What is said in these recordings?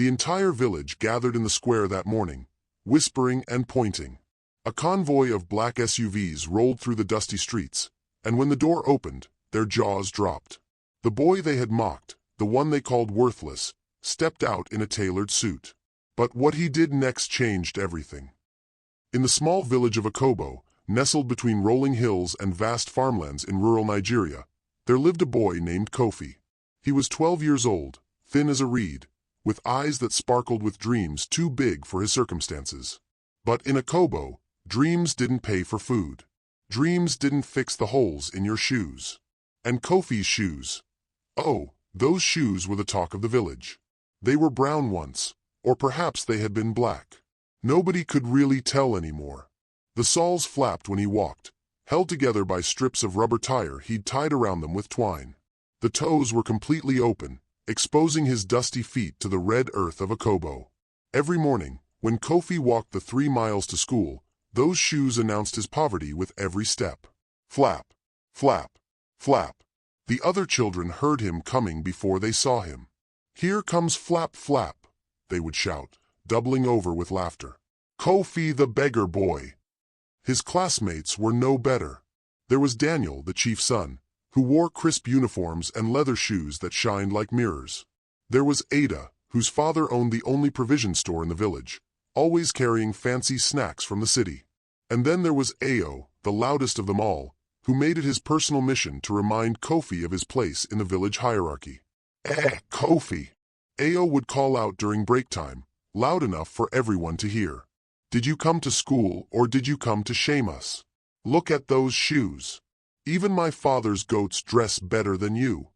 The entire village gathered in the square that morning, whispering and pointing. A convoy of black SUVs rolled through the dusty streets, and when the door opened, their jaws dropped. The boy they had mocked, the one they called worthless, stepped out in a tailored suit. But what he did next changed everything. In the small village of Akobo, nestled between rolling hills and vast farmlands in rural Nigeria, there lived a boy named Kofi. He was 12 years old, thin as a reed, with eyes that sparkled with dreams too big for his circumstances. But in Akobo, dreams didn't pay for food. Dreams didn't fix the holes in your shoes. And Kofi's shoes. Oh, those shoes were the talk of the village. They were brown once, or perhaps they had been black. Nobody could really tell anymore. The soles flapped when he walked, held together by strips of rubber tire he'd tied around them with twine. The toes were completely open, exposing his dusty feet to the red earth of Akobo. Every morning, when Kofi walked the 3 miles to school, those shoes announced his poverty with every step. Flap, flap, flap. The other children heard him coming before they saw him. "Here comes Flap Flap," they would shout, doubling over with laughter. "Kofi the beggar boy." His classmates were no better. There was Daniel, the chief's son, who wore crisp uniforms and leather shoes that shined like mirrors. There was Ada, whose father owned the only provision store in the village, always carrying fancy snacks from the city. And then there was Ao, the loudest of them all, who made it his personal mission to remind Kofi of his place in the village hierarchy. Kofi!" Ao would call out during break time, loud enough for everyone to hear. "Did you come to school or did you come to shame us? Look at those shoes. Even my father's goats dress better than you."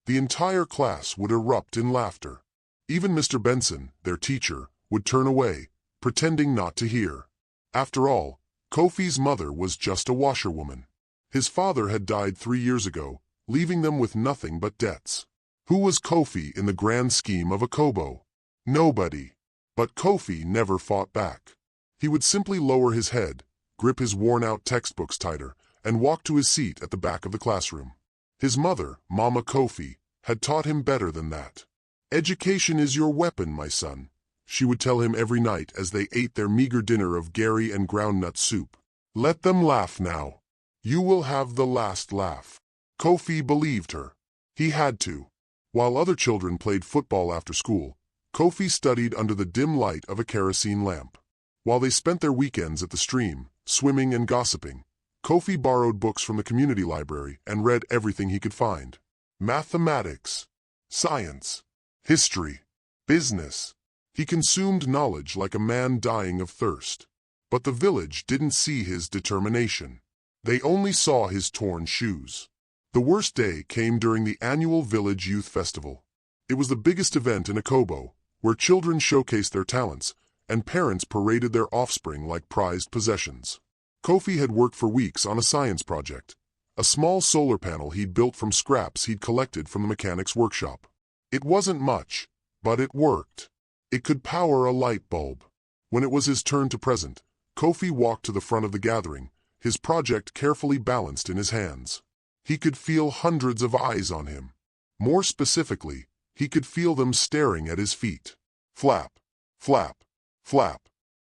The entire class would erupt in laughter. Even Mr. Benson, their teacher, would turn away, pretending not to hear. After all, Kofi's mother was just a washerwoman. His father had died 3 years ago, leaving them with nothing but debts. Who was Kofi in the grand scheme of Akobo? Nobody. But Kofi never fought back. He would simply lower his head, grip his worn-out textbooks tighter, and walk to his seat at the back of the classroom. His mother, Mama Kofi, had taught him better than that. "Education is your weapon, my son," she would tell him every night as they ate their meager dinner of gari and groundnut soup. "Let them laugh now. You will have the last laugh." Kofi believed her. He had to. While other children played football after school, Kofi studied under the dim light of a kerosene lamp. While they spent their weekends at the stream, swimming and gossiping, Kofi borrowed books from the community library and read everything he could find. Mathematics, science, history, business. He consumed knowledge like a man dying of thirst. But the village didn't see his determination. They only saw his torn shoes. The worst day came during the annual Village Youth Festival. It was the biggest event in Akobo, where children showcased their talents and parents paraded their offspring like prized possessions. Kofi had worked for weeks on a science project, a small solar panel he'd built from scraps he'd collected from the mechanic's workshop. It wasn't much, but it worked. It could power a light bulb. When it was his turn to present, Kofi walked to the front of the gathering, his project carefully balanced in his hands. He could feel hundreds of eyes on him. More specifically, he could feel them staring at his feet. Flap, flap, flap.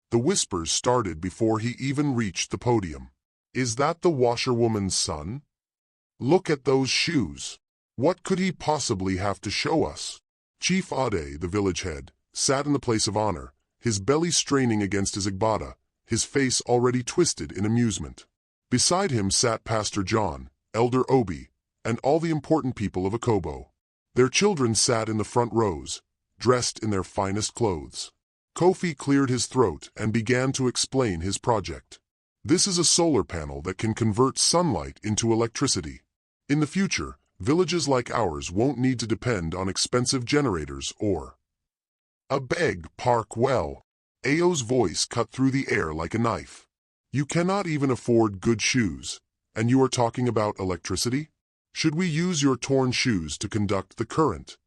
The whispers started before he even reached the podium. "Is that the washerwoman's son? Look at those shoes. What could he possibly have to show us?" Chief Ade, the village head, sat in the place of honor, his belly straining against his igbada, his face already twisted in amusement. Beside him sat Pastor John, Elder Obi, and all the important people of Akobo. Their children sat in the front rows, dressed in their finest clothes. Kofi cleared his throat and began to explain his project. "This is a solar panel that can convert sunlight into electricity. In the future, villages like ours won't need to depend on expensive generators or a beg park well." Ao's voice cut through the air like a knife. "You cannot even afford good shoes, and you are talking about electricity? Should we use your torn shoes to conduct the current?"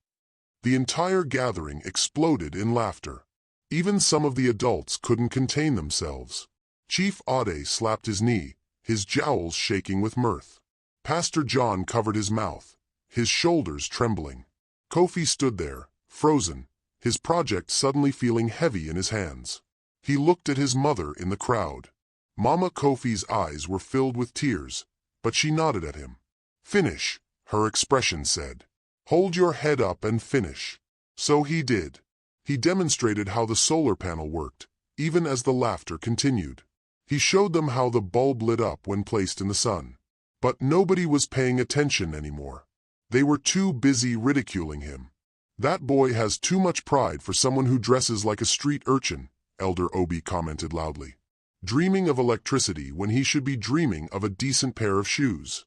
The entire gathering exploded in laughter. Even some of the adults couldn't contain themselves. Chief Ade slapped his knee, his jowls shaking with mirth. Pastor John covered his mouth, his shoulders trembling. Kofi stood there, frozen, his project suddenly feeling heavy in his hands. He looked at his mother in the crowd. Mama Kofi's eyes were filled with tears, but she nodded at him. "Finish," her expression said. "Hold your head up and finish." So he did. He demonstrated how the solar panel worked, even as the laughter continued. He showed them how the bulb lit up when placed in the sun. But nobody was paying attention anymore. They were too busy ridiculing him. "That boy has too much pride for someone who dresses like a street urchin," Elder Obi commented loudly. "Dreaming of electricity when he should be dreaming of a decent pair of shoes."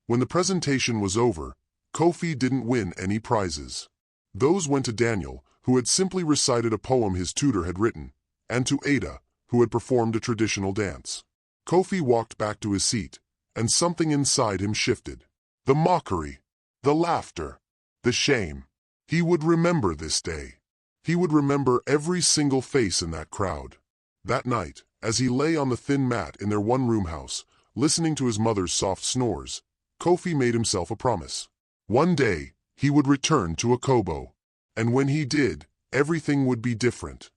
When the presentation was over, Kofi didn't win any prizes. Those went to Daniel, who had simply recited a poem his tutor had written, and to Ada, who had performed a traditional dance. Kofi walked back to his seat, and something inside him shifted. The mockery, the laughter, the shame. He would remember this day. He would remember every single face in that crowd. That night, as he lay on the thin mat in their one-room house, listening to his mother's soft snores, Kofi made himself a promise. One day, he would return to Akobo. And when he did, everything would be different.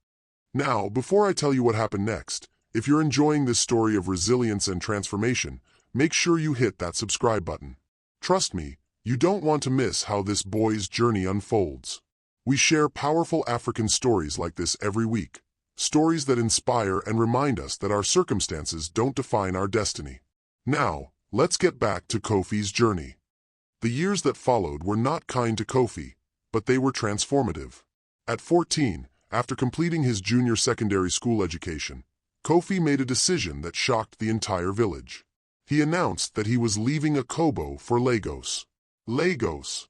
Now, before I tell you what happened next, if you're enjoying this story of resilience and transformation, make sure you hit that subscribe button. Trust me, you don't want to miss how this boy's journey unfolds. We share powerful African stories like this every week, stories that inspire and remind us that our circumstances don't define our destiny. Now, let's get back to Kofi's journey. The years that followed were not kind to Kofi, but they were transformative. At 14, after completing his junior secondary school education, Kofi made a decision that shocked the entire village. He announced that he was leaving Akobo for Lagos. Lagos.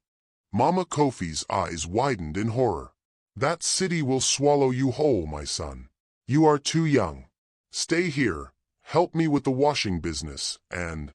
Mama Kofi's eyes widened in horror. "That city will swallow you whole, my son. You are too young. Stay here, help me with the washing business, and—"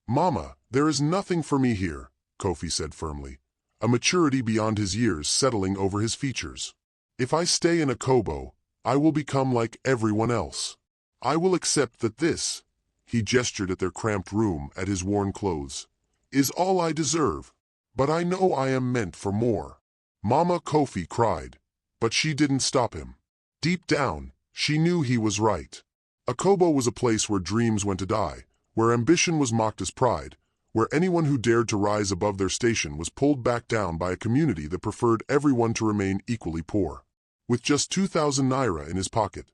"Mama, there is nothing for me here," Kofi said firmly, a maturity beyond his years settling over his features. "If I stay in Akobo, I will become like everyone else. I will accept that this," he gestured at their cramped room, at his worn clothes, "is all I deserve. But I know I am meant for more." Mama Kofi cried, but she didn't stop him. Deep down, she knew he was right. Akobo was a place where dreams went to die, where ambition was mocked as pride, where anyone who dared to rise above their station was pulled back down by a community that preferred everyone to remain equally poor. With just 2,000 naira in his pocket,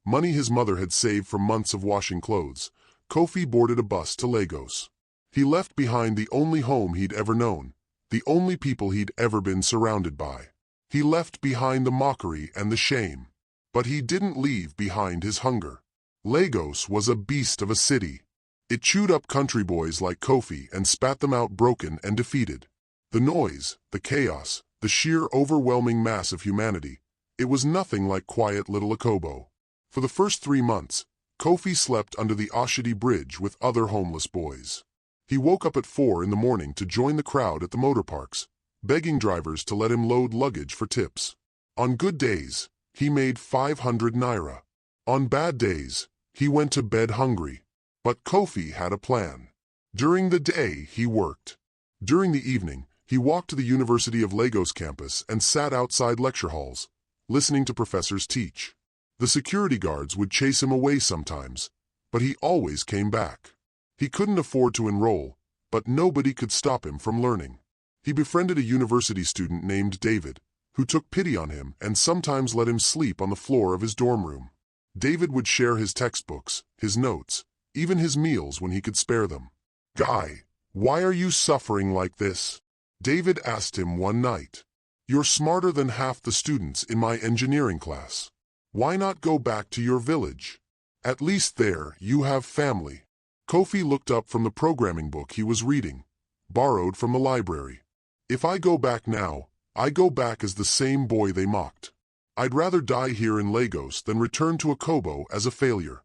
money his mother had saved from months of washing clothes, Kofi boarded a bus to Lagos. He left behind the only home he'd ever known, the only people he'd ever been surrounded by. He left behind the mockery and the shame. But he didn't leave behind his hunger. Lagos was a beast of a city. It chewed up country boys like Kofi and spat them out broken and defeated. The noise, the chaos, the sheer overwhelming mass of humanity, it was nothing like quiet little Akobo. For the first 3 months, Kofi slept under the Oshodi Bridge with other homeless boys. He woke up at 4 in the morning to join the crowd at the motor parks, begging drivers to let him load luggage for tips. On good days, he made 500 naira. On bad days, he went to bed hungry. But Kofi had a plan. During the day, he worked. During the evening, he walked to the University of Lagos campus and sat outside lecture halls, listening to professors teach. The security guards would chase him away sometimes, but he always came back. He couldn't afford to enroll, but nobody could stop him from learning. He befriended a university student named David, who took pity on him and sometimes let him sleep on the floor of his dorm room. David would share his textbooks, his notes, even his meals when he could spare them. "Guy, why are you suffering like this?" David asked him one night. "You're smarter than half the students in my engineering class. Why not go back to your village? At least there you have family." Kofi looked up from the programming book he was reading, borrowed from the library. "If I go back now, I go back as the same boy they mocked. I'd rather die here in Lagos than return to Akobo as a failure."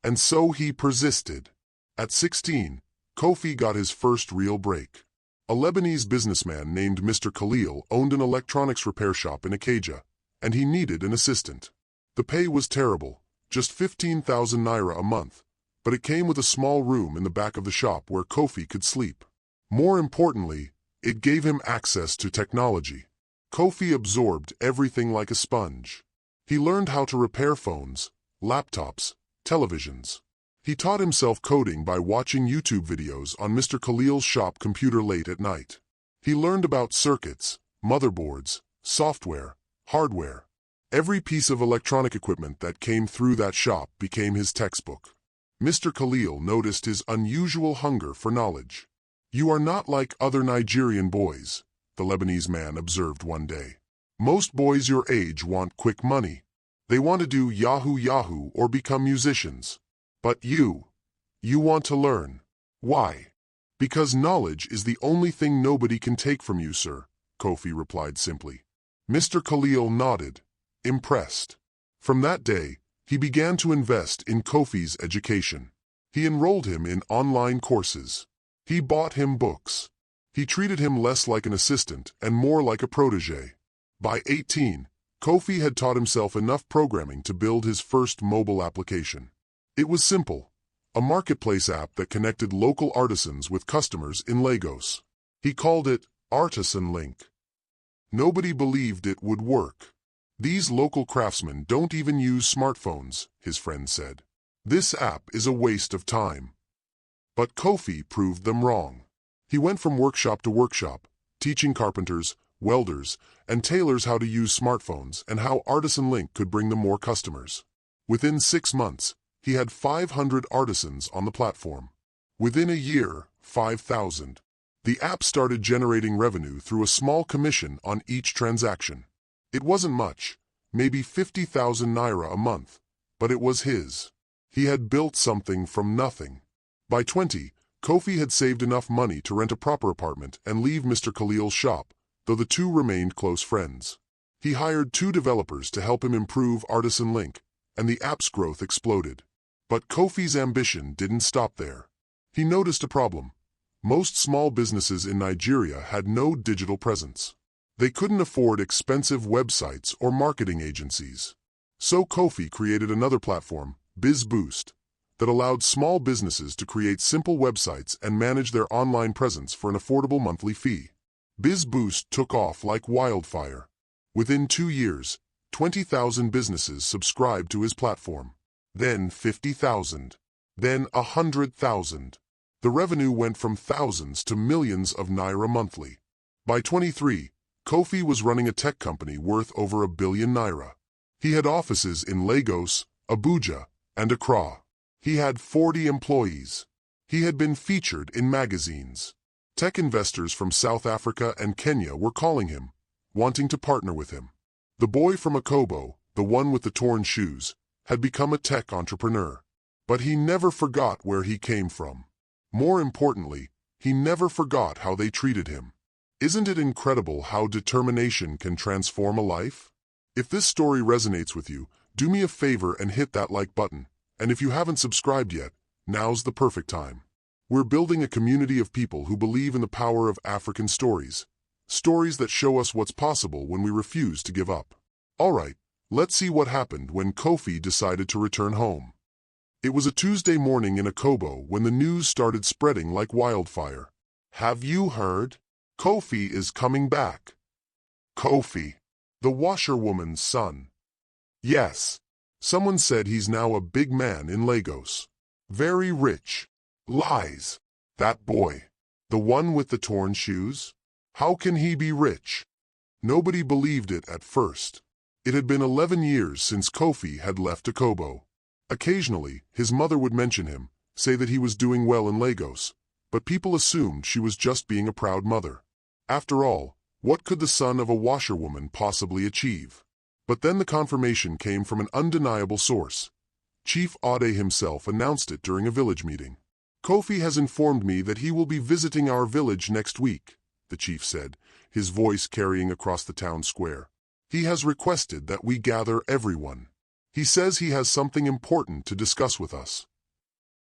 And so he persisted. At 16, Kofi got his first real break. A Lebanese businessman named Mr. Khalil owned an electronics repair shop in Ikeja, and he needed an assistant. The pay was terrible, just 15,000 naira a month, but it came with a small room in the back of the shop where Kofi could sleep. More importantly, it gave him access to technology. Kofi absorbed everything like a sponge. He learned how to repair phones, laptops, televisions. He taught himself coding by watching YouTube videos on Mr. Khalil's shop computer late at night. He learned about circuits, motherboards, software, hardware. Every piece of electronic equipment that came through that shop became his textbook. Mr. Khalil noticed his unusual hunger for knowledge. "You are not like other Nigerian boys," the Lebanese man observed one day. "Most boys your age want quick money. They want to do yahoo or become musicians. But you want to learn. Why?" "Because knowledge is the only thing nobody can take from you, sir," Kofi replied simply. Mr. Khalil nodded, impressed. From that day, he began to invest in Kofi's education. He enrolled him in online courses. He bought him books. He treated him less like an assistant and more like a protege. By 18, Kofi had taught himself enough programming to build his first mobile application. It was simple, a marketplace app that connected local artisans with customers in Lagos. He called it Artisan Link. Nobody believed it would work. "These local craftsmen don't even use smartphones," his friend said. "This app is a waste of time." But Kofi proved them wrong. He went from workshop to workshop, teaching carpenters, welders, and tailors how to use smartphones and how Artisan Link could bring them more customers. Within 6 months, he had 500 artisans on the platform. Within a year, 5,000. The app started generating revenue through a small commission on each transaction. It wasn't much, maybe 50,000 naira a month, but it was his. He had built something from nothing. By 20, Kofi had saved enough money to rent a proper apartment and leave Mr. Khalil's shop, though the two remained close friends. He hired 2 developers to help him improve Artisan Link, and the app's growth exploded. But Kofi's ambition didn't stop there. He noticed a problem. Most small businesses in Nigeria had no digital presence. They couldn't afford expensive websites or marketing agencies. So Kofi created another platform, BizBoost, that allowed small businesses to create simple websites and manage their online presence for an affordable monthly fee. BizBoost took off like wildfire. Within 2 years, 20,000 businesses subscribed to his platform. Then 50,000. Then 100,000. The revenue went from thousands to millions of naira monthly. By 23, Kofi was running a tech company worth over $1 billion naira. He had offices in Lagos, Abuja, and Accra. He had 40 employees. He had been featured in magazines. Tech investors from South Africa and Kenya were calling him, wanting to partner with him. The boy from Akobo, the one with the torn shoes, had become a tech entrepreneur. But he never forgot where he came from. More importantly, he never forgot how they treated him. Isn't it incredible how determination can transform a life? If this story resonates with you, do me a favor and hit that like button. And if you haven't subscribed yet, now's the perfect time. We're building a community of people who believe in the power of African stories. Stories that show us what's possible when we refuse to give up. Alright, let's see what happened when Kofi decided to return home. It was a Tuesday morning in Akobo when the news started spreading like wildfire. "Have you heard? Kofi is coming back." Kofi, the washerwoman's son. Yes. Someone said he's now a big man in Lagos. Very rich. Lies. That boy. The one with the torn shoes? How can he be rich? Nobody believed it at first. It had been 11 years since Kofi had left Akobo. Occasionally, his mother would mention him, say that he was doing well in Lagos, but people assumed she was just being a proud mother. After all, what could the son of a washerwoman possibly achieve? But then the confirmation came from an undeniable source. Chief Ade himself announced it during a village meeting. "Kofi has informed me that he will be visiting our village next week," the chief said, his voice carrying across the town square. "He has requested that we gather everyone. He says he has something important to discuss with us."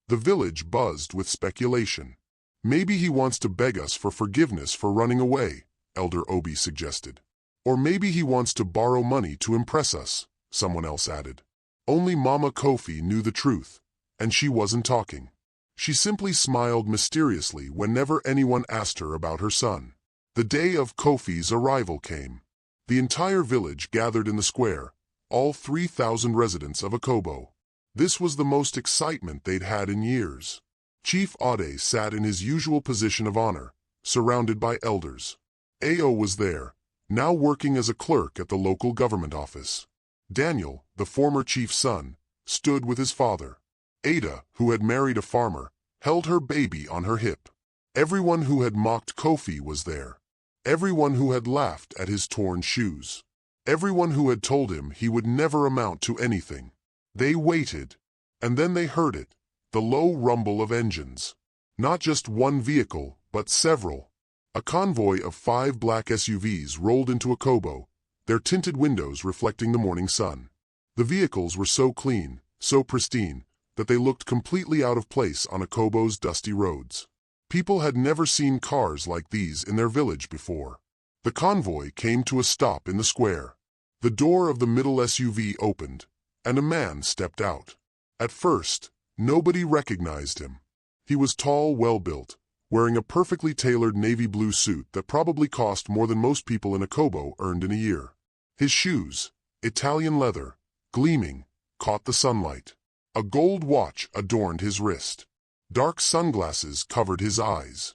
The village buzzed with speculation. "Maybe he wants to beg us for forgiveness for running away," Elder Obi suggested. "Or maybe he wants to borrow money to impress us," someone else added. Only Mama Kofi knew the truth, and she wasn't talking. She simply smiled mysteriously whenever anyone asked her about her son. The day of Kofi's arrival came. The entire village gathered in the square, all 3,000 residents of Akobo. This was the most excitement they'd had in years. Chief Ade sat in his usual position of honor, surrounded by elders. Ao was there, now working as a clerk at the local government office. Daniel, the former chief's son, stood with his father. Ada, who had married a farmer, held her baby on her hip. Everyone who had mocked Kofi was there. Everyone who had laughed at his torn shoes. Everyone who had told him he would never amount to anything. They waited, and then they heard it, the low rumble of engines. Not just one vehicle, but several. A convoy of 5 black SUVs rolled into Akobo, their tinted windows reflecting the morning sun. The vehicles were so clean, so pristine, that they looked completely out of place on Akobo's dusty roads. People had never seen cars like these in their village before. The convoy came to a stop in the square. The door of the middle SUV opened, and a man stepped out. At first, nobody recognized him. He was tall, well-built, wearing a perfectly tailored navy blue suit that probably cost more than most people in Akobo earned in a year. His shoes, Italian leather, gleaming, caught the sunlight. A gold watch adorned his wrist. Dark sunglasses covered his eyes.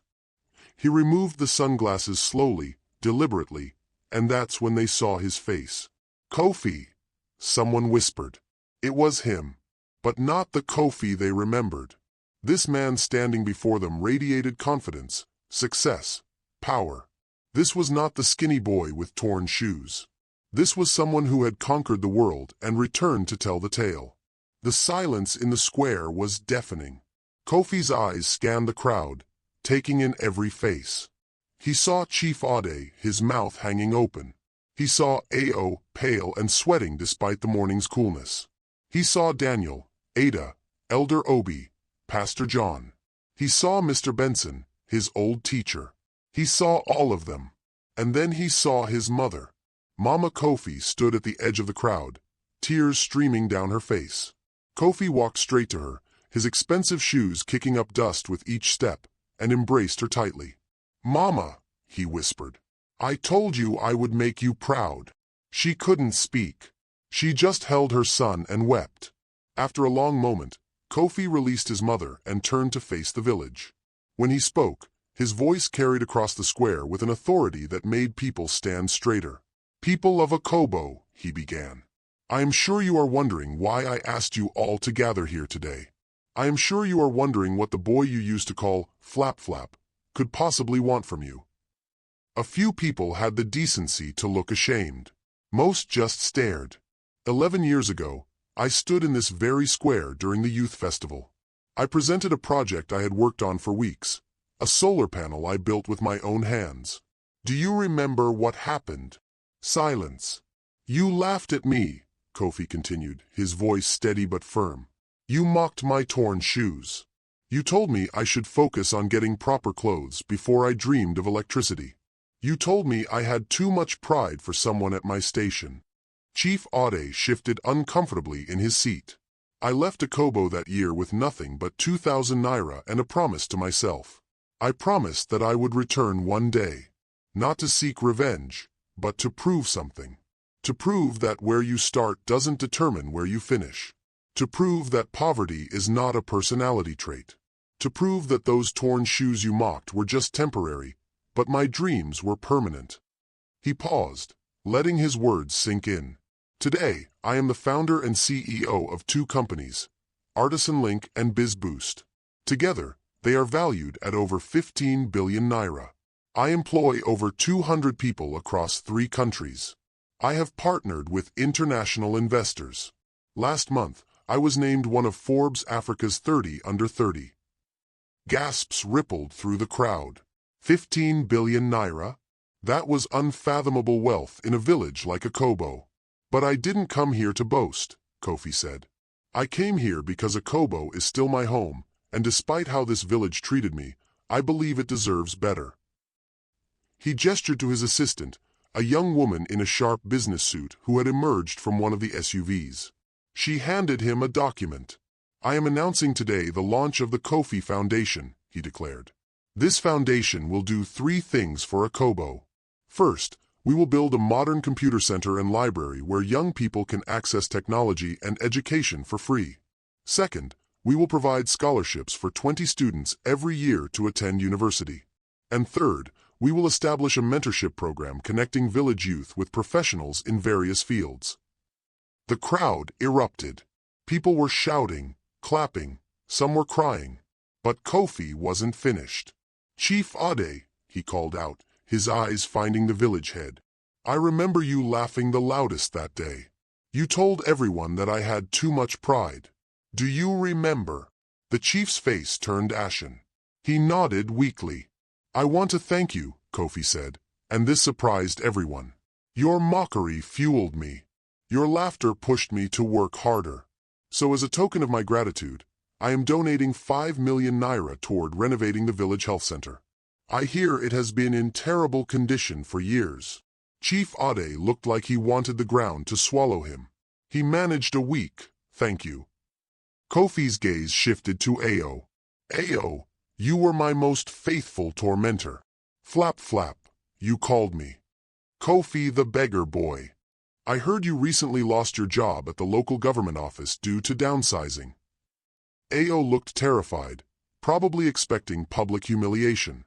He removed the sunglasses slowly, deliberately, and that's when they saw his face. "Kofi," someone whispered. It was him, but not the Kofi they remembered. This man standing before them radiated confidence, success, power. This was not the skinny boy with torn shoes. This was someone who had conquered the world and returned to tell the tale. The silence in the square was deafening. Kofi's eyes scanned the crowd, taking in every face. He saw Chief Ade, his mouth hanging open. He saw Ao, pale and sweating despite the morning's coolness. He saw Daniel, Ada, Elder Obi, Pastor John. He saw Mr. Benson, his old teacher. He saw all of them. And then he saw his mother. Mama Kofi stood at the edge of the crowd, tears streaming down her face. Kofi walked straight to her, his expensive shoes kicking up dust with each step, and embraced her tightly. "Mama," he whispered, "I told you I would make you proud." She couldn't speak. She just held her son and wept. After a long moment, Kofi released his mother and turned to face the village. When he spoke, his voice carried across the square with an authority that made people stand straighter. "People of Akobo," he began, "I am sure you are wondering why I asked you all to gather here today. I am sure you are wondering what the boy you used to call Flap Flap could possibly want from you." A few people had the decency to look ashamed. Most just stared. 11 years ago, I stood in this very square during the youth festival. I presented a project I had worked on for weeks, a solar panel I built with my own hands. Do you remember what happened? Silence. "You laughed at me," Kofi continued, his voice steady but firm. "You mocked my torn shoes. You told me I should focus on getting proper clothes before I dreamed of electricity. You told me I had too much pride for someone at my station." Chief Ade shifted uncomfortably in his seat. "I left Akobo that year with nothing but 2,000 naira and a promise to myself. I promised that I would return one day. Not to seek revenge, but to prove something. To prove that where you start doesn't determine where you finish. To prove that poverty is not a personality trait. To prove that those torn shoes you mocked were just temporary, but my dreams were permanent." He paused, letting his words sink in. "Today, I am the founder and CEO of 2 companies, Artisan Link and BizBoost. Together, they are valued at over 15 billion naira. I employ over 200 people across 3 countries. I have partnered with international investors. Last month, I was named one of Forbes Africa's 30 under 30. Gasps rippled through the crowd. 15 billion naira? That was unfathomable wealth in a village like Akobo. "But I didn't come here to boast," Kofi said. "I came here because Akobo is still my home, and despite how this village treated me, I believe it deserves better." He gestured to his assistant, a young woman in a sharp business suit who had emerged from one of the SUVs. She handed him a document. "I am announcing today the launch of the Kofi Foundation," he declared. "This foundation will do 3 things for Akobo. First, We will build a modern computer center and library where young people can access technology and education for free. Second, we will provide scholarships for 20 students every year to attend university. And third, we will establish a mentorship program connecting village youth with professionals in various fields. The crowd erupted. People were shouting, clapping, some were crying. But Kofi wasn't finished. "Chief Ade," he called out, his eyes finding the village head. "I remember you laughing the loudest that day. You told everyone that I had too much pride. Do you remember?" The chief's face turned ashen. He nodded weakly. "I want to thank you," Kofi said, and this surprised everyone. "Your mockery fueled me. Your laughter pushed me to work harder. So as a token of my gratitude, I am donating 5 million naira toward renovating the village health center. I hear it has been in terrible condition for years." Chief Ade looked like he wanted the ground to swallow him. He managed a weak, "Thank you." Kofi's gaze shifted to Ao. "Ao, you were my most faithful tormentor. Flap flap, you called me. Kofi the beggar boy. I heard you recently lost your job at the local government office due to downsizing." Ao looked terrified, probably expecting public humiliation.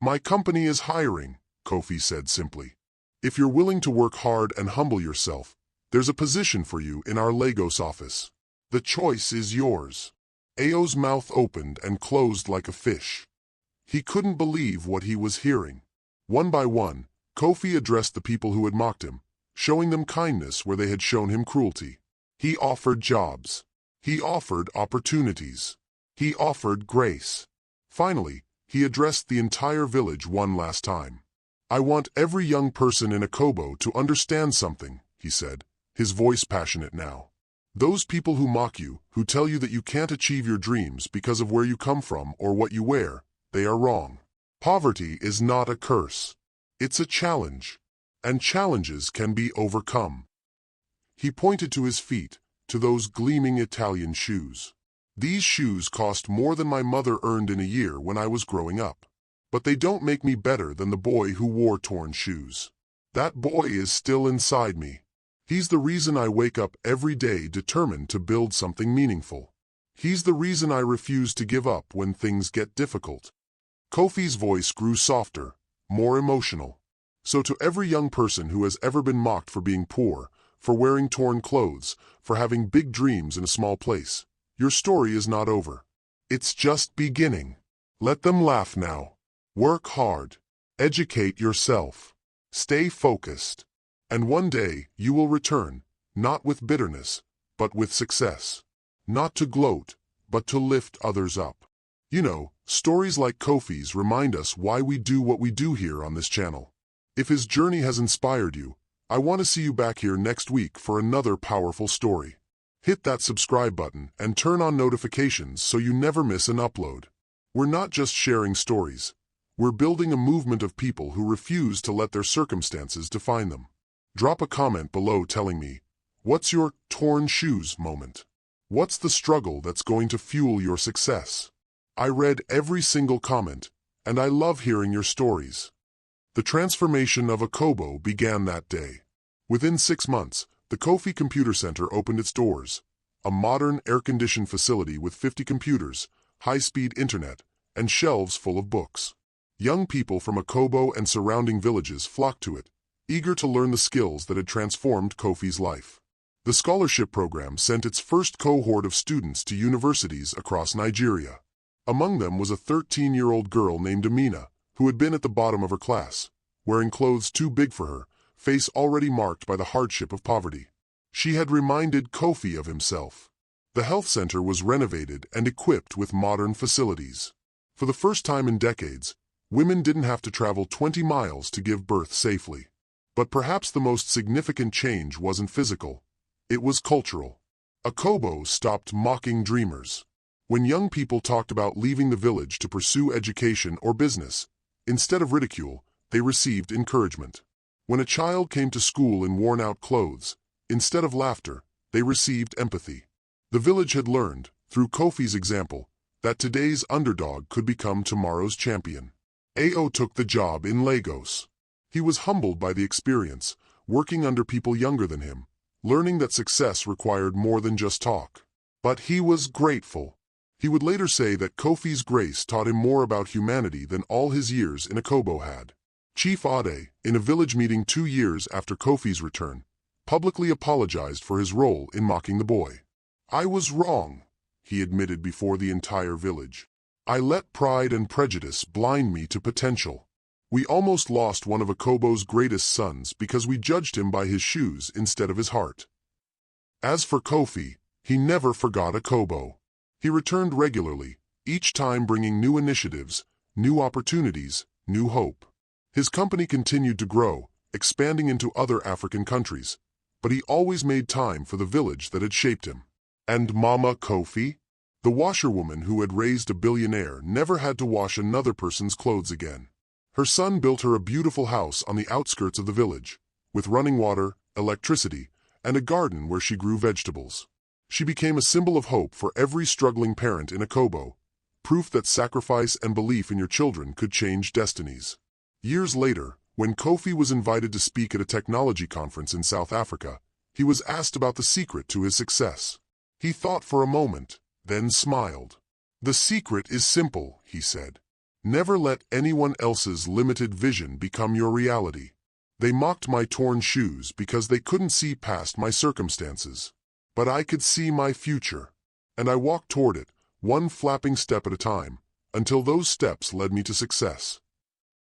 "My company is hiring," Kofi said simply. "If you're willing to work hard and humble yourself, there's a position for you in our Lagos office. The choice is yours." Ao's mouth opened and closed like a fish. He couldn't believe what he was hearing. One by one, Kofi addressed the people who had mocked him, showing them kindness where they had shown him cruelty. He offered jobs. He offered opportunities. He offered grace. Finally, he addressed the entire village one last time. "I want every young person in Akobo to understand something," he said, his voice passionate now. "Those people who mock you, who tell you that you can't achieve your dreams because of where you come from or what you wear, they are wrong. Poverty is not a curse. It's a challenge. And challenges can be overcome." He pointed to his feet, to those gleaming Italian shoes. "These shoes cost more than my mother earned in a year when I was growing up. But they don't make me better than the boy who wore torn shoes. That boy is still inside me. He's the reason I wake up every day determined to build something meaningful. He's the reason I refuse to give up when things get difficult." Kofi's voice grew softer, more emotional. "So to every young person who has ever been mocked for being poor, for wearing torn clothes, for having big dreams in a small place, your story is not over. It's just beginning. Let them laugh now. Work hard. Educate yourself. Stay focused. And one day you will return, not with bitterness, but with success. Not to gloat, but to lift others up." You know, stories like Kofi's remind us why we do what we do here on this channel. If his journey has inspired you, I want to see you back here next week for another powerful story. Hit that subscribe button and turn on notifications so you never miss an upload. We're not just sharing stories. We're building a movement of people who refuse to let their circumstances define them. Drop a comment below telling me, what's your torn shoes moment? What's the struggle that's going to fuel your success? I read every single comment, and I love hearing your stories. The transformation of Akobo began that day. Within 6 months, the Kofi Computer Center opened its doors, a modern air-conditioned facility with 50 computers, high-speed internet, and shelves full of books. Young people from Akobo and surrounding villages flocked to it, eager to learn the skills that had transformed Kofi's life. The scholarship program sent its first cohort of students to universities across Nigeria. Among them was a 13-year-old girl named Amina, who had been at the bottom of her class, wearing clothes too big for her, face already marked by the hardship of poverty. She had reminded Kofi of himself. The health center was renovated and equipped with modern facilities. For the first time in decades, women didn't have to travel 20 miles to give birth safely. But perhaps the most significant change wasn't physical. It was cultural. Akobo stopped mocking dreamers. When young people talked about leaving the village to pursue education or business, instead of ridicule, they received encouragement. When a child came to school in worn-out clothes, instead of laughter, they received empathy. The village had learned, through Kofi's example, that today's underdog could become tomorrow's champion. Ao took the job in Lagos. He was humbled by the experience, working under people younger than him, learning that success required more than just talk. But he was grateful. He would later say that Kofi's grace taught him more about humanity than all his years in Akobo had. Chief Ade, in a village meeting 2 years after Kofi's return, publicly apologized for his role in mocking the boy. "I was wrong," he admitted before the entire village. "I let pride and prejudice blind me to potential. We almost lost one of Akobo's greatest sons because we judged him by his shoes instead of his heart." As for Kofi, he never forgot Akobo. He returned regularly, each time bringing new initiatives, new opportunities, new hope. His company continued to grow, expanding into other African countries, but he always made time for the village that had shaped him. And Mama Kofi? The washerwoman who had raised a billionaire never had to wash another person's clothes again. Her son built her a beautiful house on the outskirts of the village, with running water, electricity, and a garden where she grew vegetables. She became a symbol of hope for every struggling parent in Akobo, proof that sacrifice and belief in your children could change destinies. Years later, when Kofi was invited to speak at a technology conference in South Africa, he was asked about the secret to his success. He thought for a moment, then smiled. "The secret is simple," he said. "Never let anyone else's limited vision become your reality. They mocked my torn shoes because they couldn't see past my circumstances. But I could see my future, and I walked toward it, one flapping step at a time, until those steps led me to success."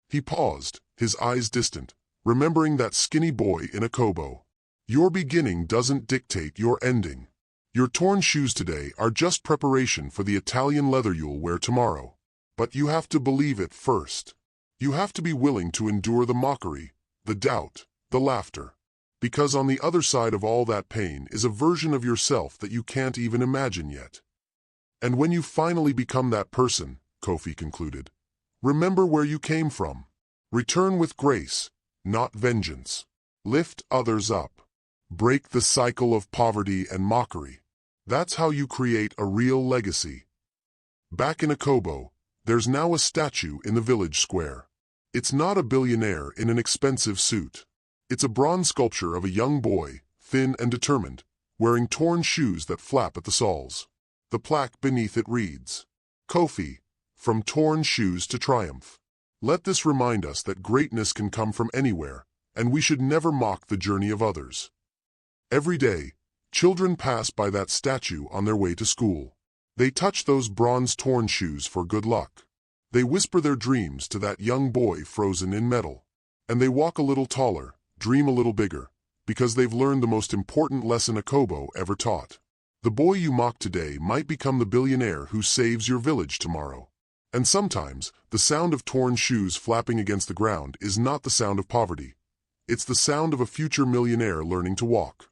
He paused, his eyes distant, remembering that skinny boy in Akobo. Your beginning doesn't dictate your ending. Your torn shoes today are just preparation for the Italian leather you'll wear tomorrow. But you have to believe it first. You have to be willing to endure the mockery, the doubt, the laughter. Because on the other side of all that pain is a version of yourself that you can't even imagine yet. And when you finally become that person, Kofi concluded, remember where you came from. Return with grace, not vengeance. Lift others up. Break the cycle of poverty and mockery. That's how you create a real legacy. Back in Akobo, there's now a statue in the village square. It's not a billionaire in an expensive suit. It's a bronze sculpture of a young boy, thin and determined, wearing torn shoes that flap at the soles. The plaque beneath it reads, "Kofi, from torn shoes to triumph." Let this remind us that greatness can come from anywhere, and we should never mock the journey of others. Every day, children pass by that statue on their way to school. They touch those bronze torn shoes for good luck. They whisper their dreams to that young boy frozen in metal. And they walk a little taller, dream a little bigger, because they've learned the most important lesson Akobo ever taught. The boy you mock today might become the billionaire who saves your village tomorrow. And sometimes, the sound of torn shoes flapping against the ground is not the sound of poverty. It's the sound of a future millionaire learning to walk.